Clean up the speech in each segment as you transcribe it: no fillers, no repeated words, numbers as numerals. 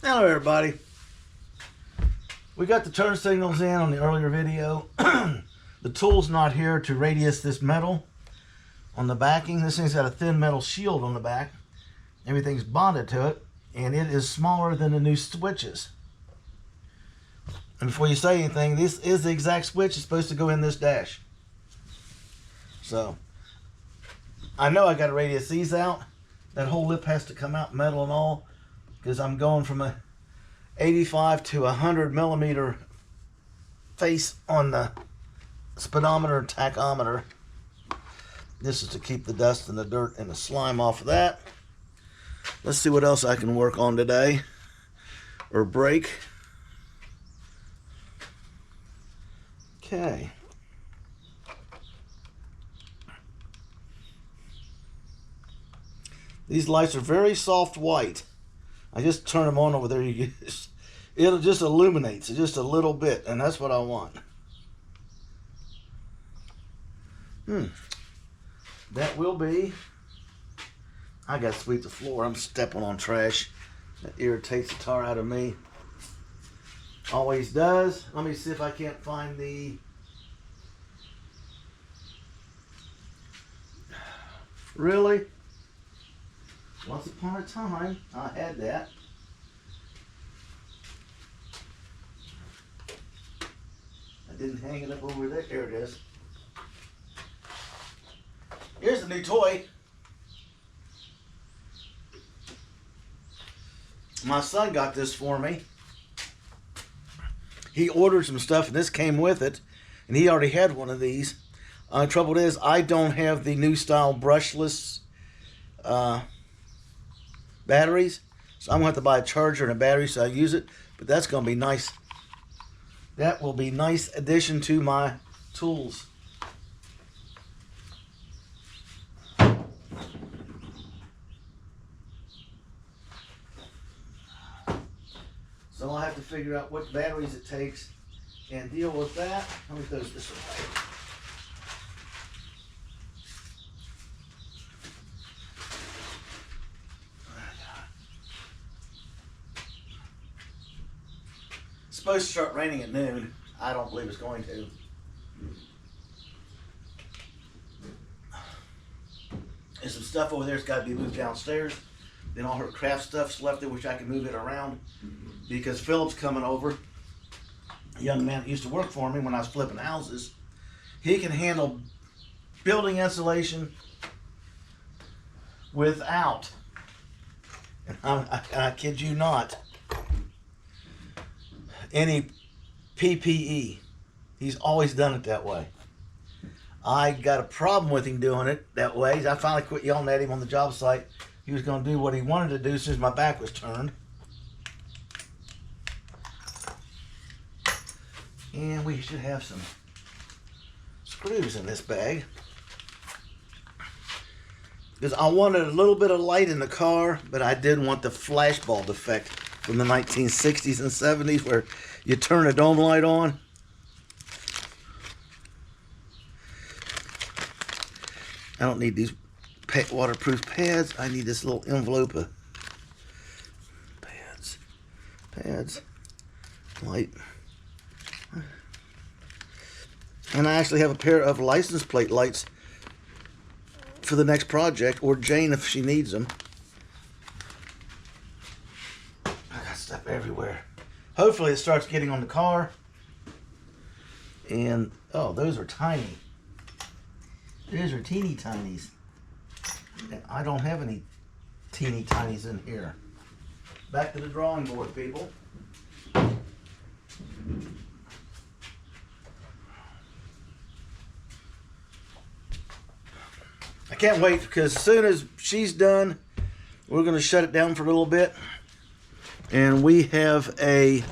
Hello everybody. We got the turn signals in on the earlier video. The tool's not here to radius this metal on the backing. This thing's got a thin metal shield on the back. Everything's bonded to it, and it is smaller than the new switches. And before you say anything, this is the exact switch that's supposed to go in this dash. So I know I got to radius these out. That whole lip has to come out, metal and all, because I'm going from a 85 to 100 millimeter face on the speedometer and tachometer. This is to keep the dust and the dirt and the slime off of that. Let's see what else I can work on today or break. Okay. These lights are very soft white. I just turn them on over there. It just illuminates just a little bit, and that's what I want. That will be. I got to sweep the floor. I'm stepping on trash. That irritates the tar out of me. Always does. Let me see if I can't find the. Really? Once upon a time, I had that. I didn't hang it up over there. There it is. Here's the new toy. My son got this for me. He ordered some stuff, and this came with it, and he already had one of these. The trouble is, I don't have the new style brushless batteries, so I'm going to have to buy a charger and a battery so I use it, but that's going to be nice. That will be nice addition to my tools. So I'll have to figure out what batteries it takes and deal with that. Let me throw this away. It's supposed to start raining at noon. I don't believe it's going to. There's some stuff over there that's got to be moved downstairs. Then all her craft stuff's left there, which I can move it around. Because Philip's coming over, a young man that used to work for me when I was flipping houses. He can handle building insulation without, and I kid you not, any PPE. He's always done it that way. I got a problem with him doing it that way. I finally quit yelling at him on the job site. He was going to do what he wanted to do as soon as my back was turned. And we should have some screws in this bag. Because I wanted a little bit of light in the car, but I didn't want the flashbulb effect from the 1960s and 70s where you turn a dome light on. I don't need these waterproof pads. I need this little envelope of pads, light. And I actually have a pair of license plate lights for the next project, or Jane if she needs them. I got stuff everywhere. Hopefully it starts getting on the car. And, oh, those are tiny. Those are teeny tinies. And I don't have any teeny tinies in here. Back to the drawing board, people. I can't wait, because as soon as she's done, we're going to shut it down for a little bit. And we have a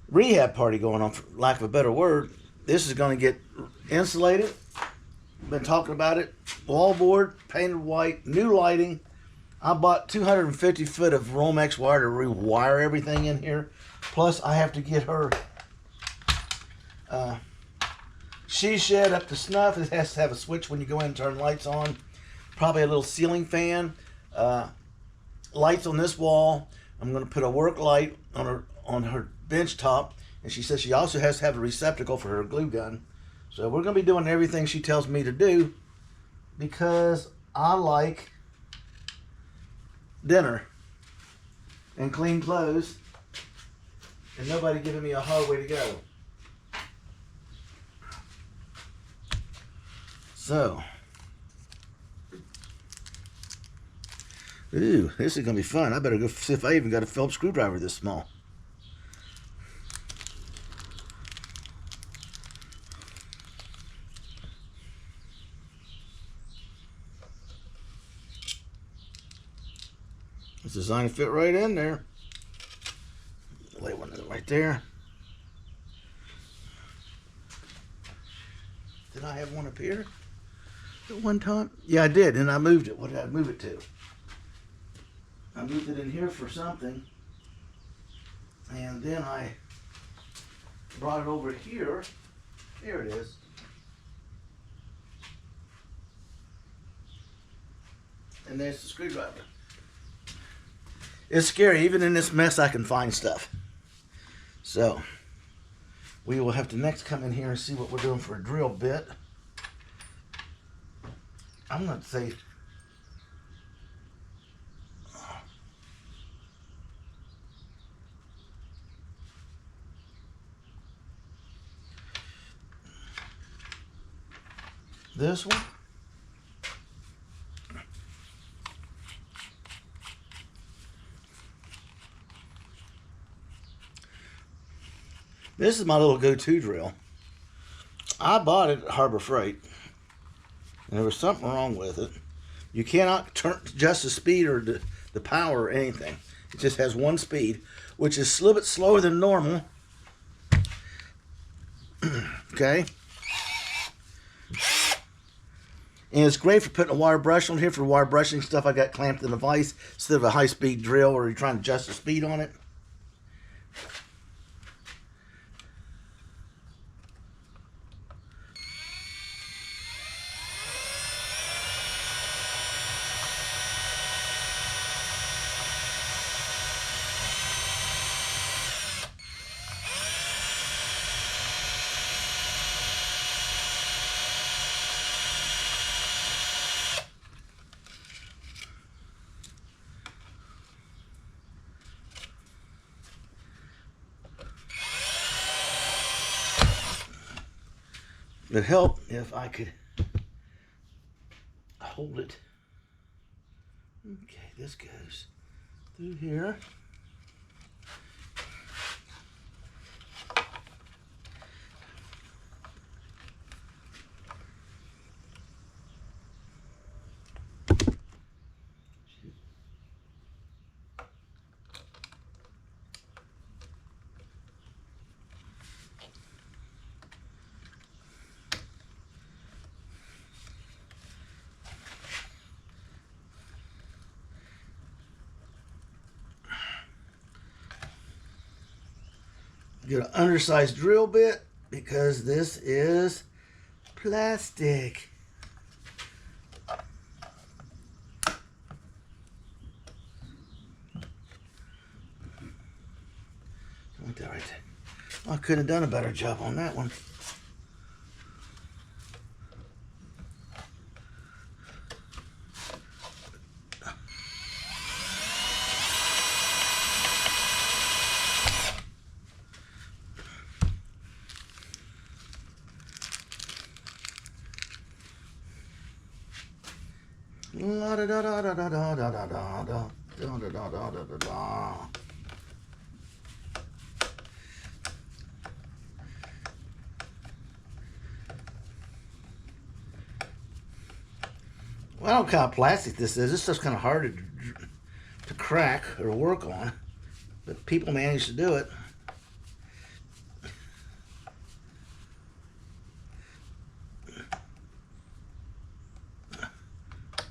rehab party going on, for lack of a better word. This is going to get insulated. Been talking about it. Wallboard, painted white, new lighting. I bought 250 foot of Romex wire to rewire everything in here. Plus, I have to get her she shed up to snuff. It has to have a switch when you go in and turn lights on. probably a little ceiling fan. Lights on this wall. I'm going to put a work light on her bench top, and she says she also has to have a receptacle for her glue gun. So we're going to be doing everything she tells me to do because I like dinner and clean clothes and nobody giving me a hard way to go. So, ooh, this is going to be fun. I better go see if I even got a Phillips screwdriver this small. It's designed to fit right in there. Lay one right there. Did I have one up here at one time? Yeah, I did, and I moved it. What did I move it to? I moved it in here for something, and then I brought it over here. There it is. And there's the screwdriver. It's scary. Even in this mess, I can find stuff. So, we will have to next come in here and see what we're doing for a drill bit. I'm going to say... this one. This is my little go-to drill. I bought it at Harbor Freight, and there was something wrong with it. You cannot adjust the speed or the power or anything. It just has one speed, which is a little bit slower than normal. Okay. And it's great for putting a wire brush on here for wire brushing stuff. I got clamped in a vise instead of a high-speed drill where you're trying to adjust the speed on it. It'd help if I could hold it. Okay, this goes through here. Get an undersized drill bit because this is plastic. Like that right there. Well, I couldn't have done a better job on that one. La da da da da da da da da da da da da da da da. Well, I don't know what kind of plastic this is. This stuff's kind of hard to crack or work on, but people manage to do it.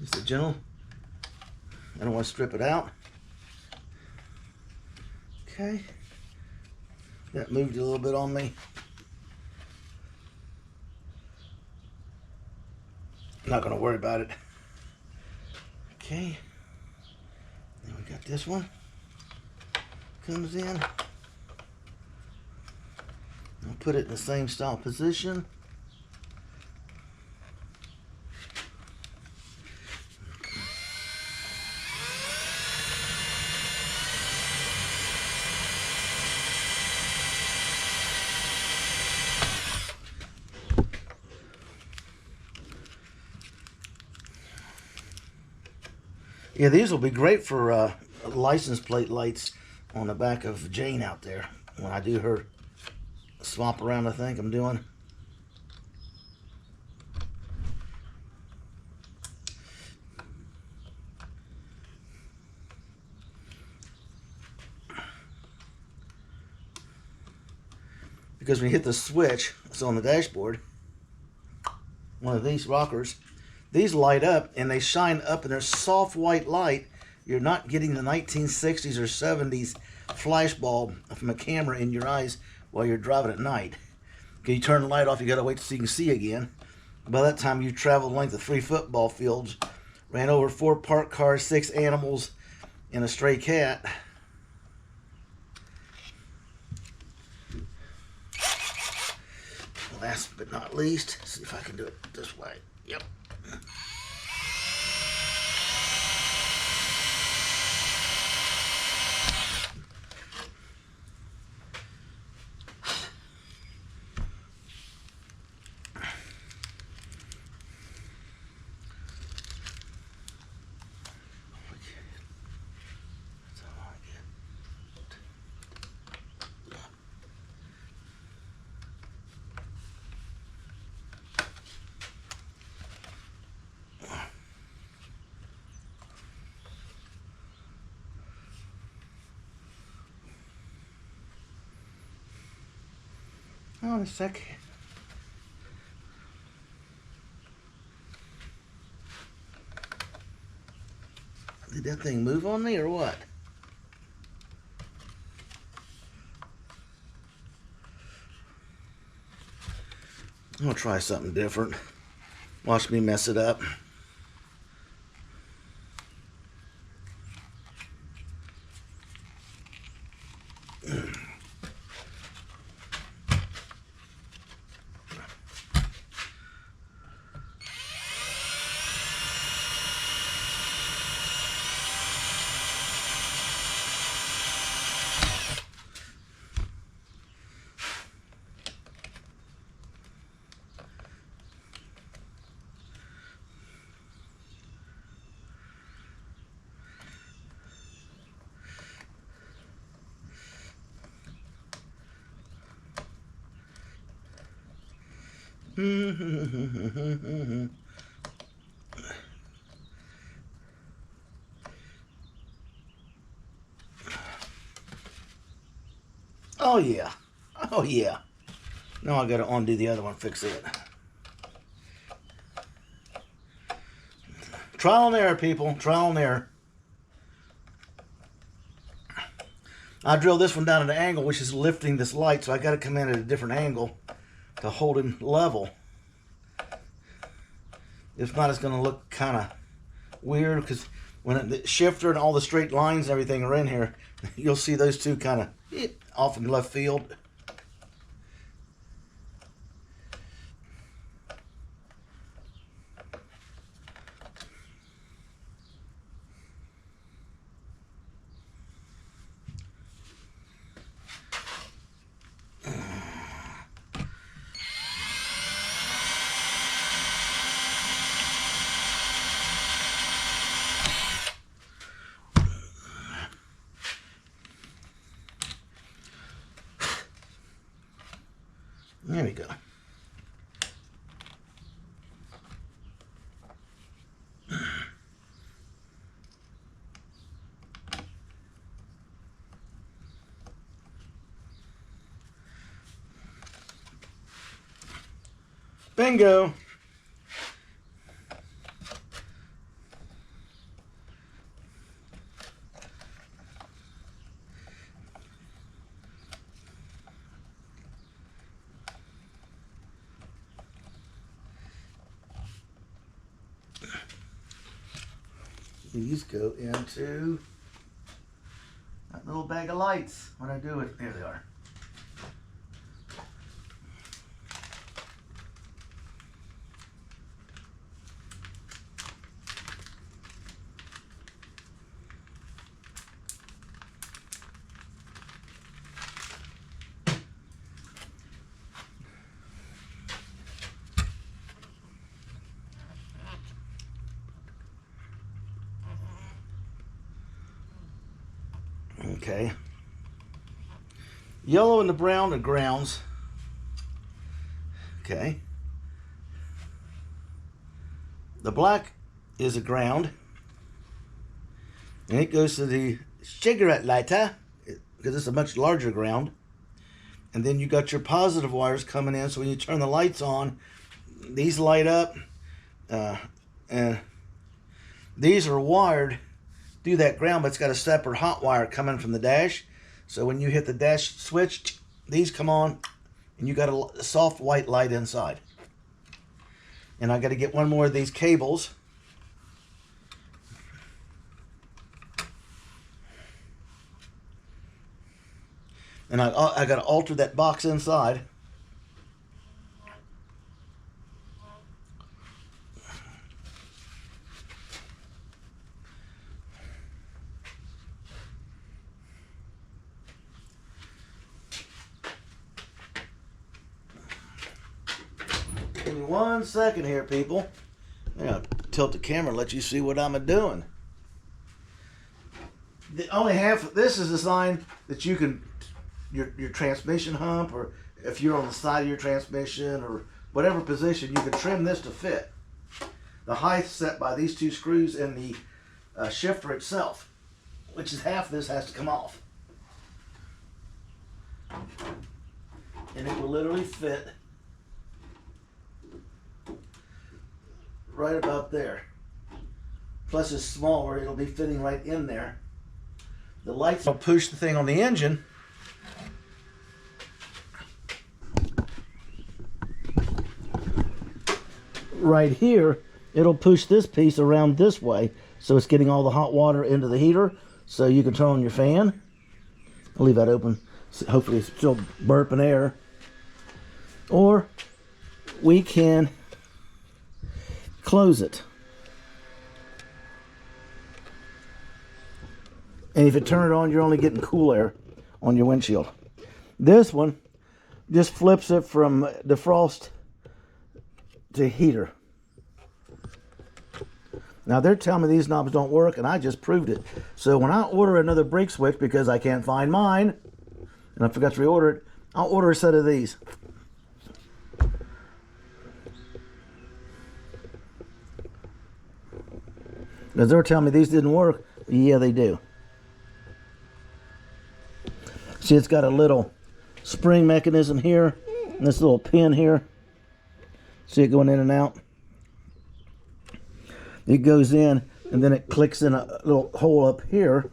Just a gentle. I don't want to strip it out. Okay. That moved a little bit on me. I'm not going to worry about it. Okay. Then we got this one. Comes in. I'll put it in the same style position. Yeah, these will be great for license plate lights on the back of Jane out there when I do her swap around. I think I'm doing. Because when you hit the switch, it's on the dashboard, one of these rockers, these light up and they shine up in their soft white light. You're not getting the 1960s or 70s flash bulb from a camera in your eyes while you're driving at night. Okay, you turn the light off, you gotta wait till you can see again. By that time, you've traveled the length of 3 football fields, ran over 4 parked cars, 6 animals, and a stray cat. Last but not least, see if I can do it this way. Yep. Hold on a sec. Did that thing move on me or what? I'm gonna try something different. Watch me mess it up. Oh yeah. Oh yeah. Now I gotta undo the other one, fix it. Trial and error, people. Trial and error. I drilled this one down at an angle, which is lifting this light, so I got to come in at a different angle to hold him level. If not, it's going to look kind of weird, because when the shifter and all the straight lines and everything are in here, you'll see those two kind of off in left field. There we go. Bingo. these go into that little bag of lights. When I do it, here they are. Okay. Yellow and the brown are grounds. Okay. The black is a ground. And it goes to the cigarette lighter, because it's a much larger ground. And then you got your positive wires coming in, so when you turn the lights on, these light up. And these are wired through that ground, but it's got a separate hot wire coming from the dash. So when you hit the dash switch, these come on, and you got a soft white light inside. And I got to get one more of these cables. And I got to alter that box inside. Give me 1 second here, people. I'm gonna tilt the camera and let you see what I'm doing. Only half of this is designed that you can, your transmission hump, or if you're on the side of your transmission or whatever position, you can trim this to fit. The height's set by these 2 screws in the shifter itself, which is half of this has to come off. And it will literally fit right about there. Plus it's smaller, it'll be fitting right in there. The lights will push the thing on the engine. Right here, it'll push this piece around this way, so it's getting all the hot water into the heater, so you can turn on your fan. I'll leave that open. Hopefully it's still burping air. Or we can close it. And if you turn it on, you're only getting cool air on your windshield. This one just flips it from defrost to heater. Now they're telling me these knobs don't work, and I just proved it. So when I order another brake switch, because I can't find mine, and I forgot to reorder it, I'll order a set of these. Because they're telling me these didn't work. Yeah, they do. See, it's got a little spring mechanism here, and this little pin here. See it going in and out? It goes in, and then it clicks in a little hole up here.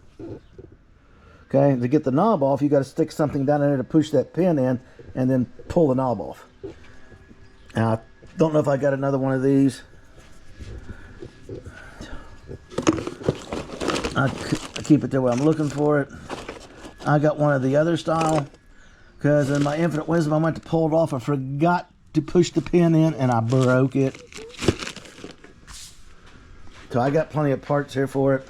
Okay, to get the knob off, you got to stick something down in there to push that pin in, and then pull the knob off. Now, I don't know if I got another one of these. I keep it there where I'm looking for it. I got one of the other style, because in my infinite wisdom, I went to pull it off. I forgot to push the pin in, and I broke it. So I got plenty of parts here for it.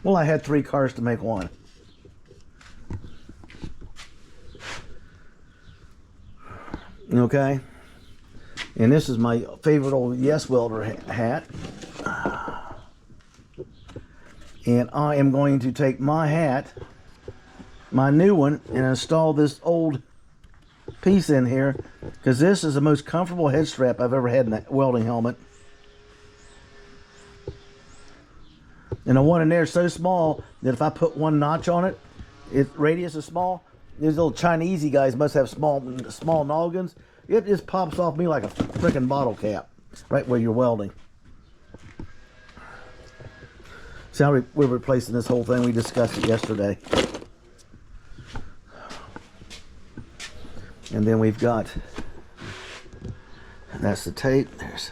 Well, I had 3 cars to make one. Okay. And this is my favorite old Yes Welder hat. And I am going to take my hat, my new one, and install this old piece in here, because this is the most comfortable head strap I've ever had in a welding helmet. And the one in there is so small that if I put 1 notch on it, its radius is small. These little Chinese guys must have small noggins. It just pops off me like a freaking bottle cap, right where you're welding. So we're replacing this whole thing. We discussed it yesterday. And then we've got, that's the tape. There's,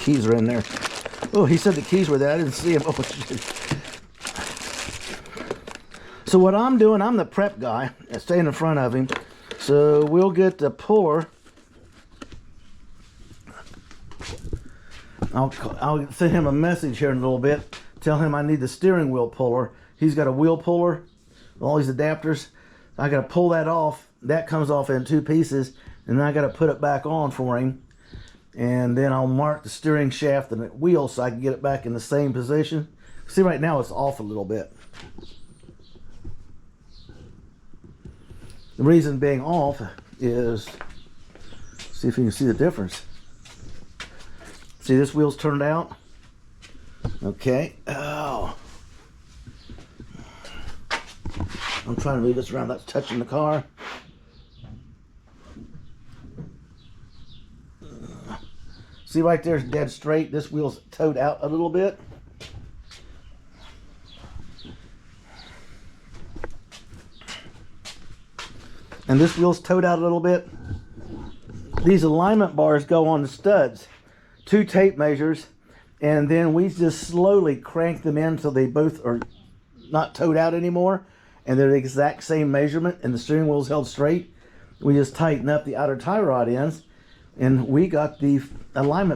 keys are in there. Oh, he said the keys were there. I didn't see them. Oh, shit. So what I'm doing, I'm the prep guy. I stay in front of him. So we'll get the puller. I'll send him a message here in a little bit. Tell him I need the steering wheel puller. He's got a wheel puller, all these adapters. I got to pull that off. That comes off in 2 pieces, and then I got to put it back on for him. And then I'll mark the steering shaft and the wheel so I can get it back in the same position. See, right now it's off a little bit. The reason being off is, see if you can see the difference. See, this wheel's turned out. Okay. Oh. I'm trying to move this around. That's touching the car. See right there, it's dead straight. This wheel's towed out a little bit. And this wheel's towed out a little bit. These alignment bars go on the studs. 2 tape measures, and then we just slowly crank them in until they both are not towed out anymore, and they're the exact same measurement, and the steering wheel's held straight. We just tighten up the outer tie rod ends, and we got the alignment